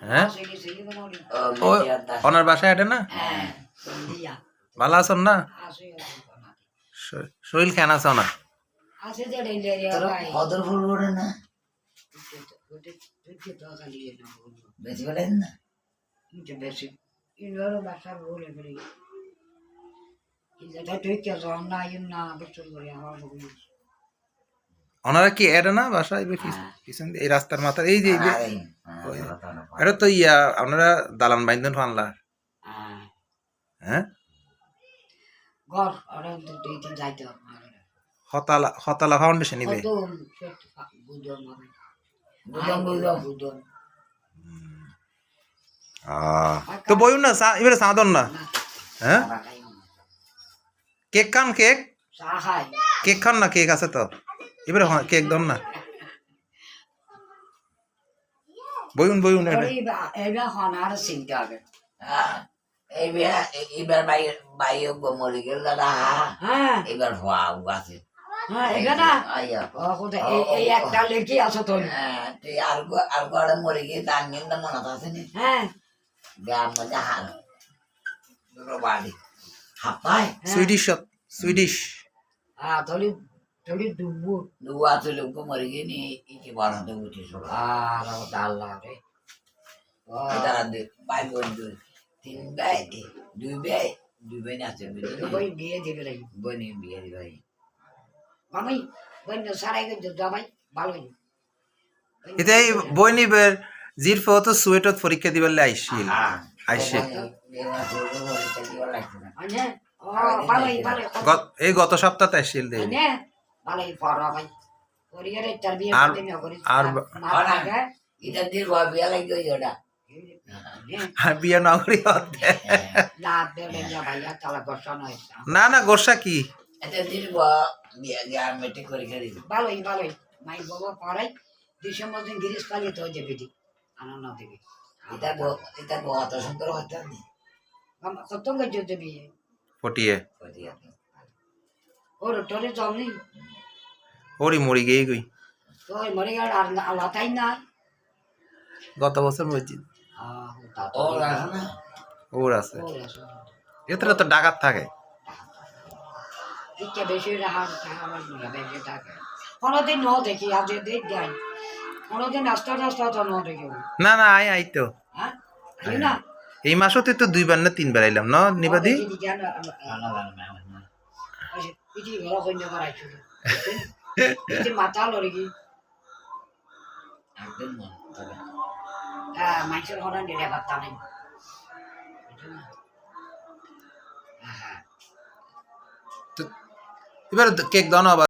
হ্যাঁ ওনার বাসায় এটা না ভালো আছেন না শরীর কেন আছে ওনার ওনারা কি এটা না বাসায় পিছন এই রাস্তার মাথা এই যে এটা তো ইয়া আপনারা দালান বাইন্দন ফানলা হ্যাঁ হতালা ফাউন্ডেশন ইবে তো বইন না এবারে সাদন না হ্যাঁ কেক খান কেক কেক খান না কেক আছে তো এবারে কেক দন না বইন বইন এবার বাইরে মরে গেল দাদা এবার হওয়া আছে মরে গিয়ে তার নিন্দা মনে আছে নি গ্রাম মধ্যে বাড়ি হাপ্পায় সুইডিশ ডুবু আছে লোক মরে গিয়ে নি ইকে বাড়াতে উঠে সব তারা ভাই বোন তিন ভাই দুই ভাই আছে বিয়ে দিবে বোনে বিয়ে দিবে মামাই বন্য সারাই যাবাই ভালো এটা এই বই নিবের জির ফটো সুয়েটত পরীক্ষা দিবার লাই আইছিল আইছে এই গত সপ্তাহে আইছিল দেই ভালোই পড়া ভাই পরিবারের টারবিয়া আর এটা দিয়ে বিয়া লাগবে ওটা আর বিয়া না করি হতে না না গোসা কি এটা দিয়ে বিয়া মেটে করে খেলি ভালোই মাই বাবা পড়াই ডিসেম্বর দিন গিরিশ পালিয়ে তো যে বেটি আনন্দ দেবে এটা বহুত সুন্দর হতে কত গেছে যে বিয়ে ফটিয়ে ওর তোরে জমনি ওরি মরি গই গই ওই মরে গেল আর আল্লাহ তাই না গত বছর মসজিদ ওর আছে এতে তো ডাকাত থাকে কোনোদিন ন দেখি আজ দেখ যাই কোনোদিন নাস্তা তো ন দেখি না না আই তো হ্যাঁ না এই মাসতে তো 2 বার না 3 বার আইলাম না নিবাদি মাথা লড়ে কি মানুষের হঠাৎ নিলে পাত্তা নেই এবার কেক দাও না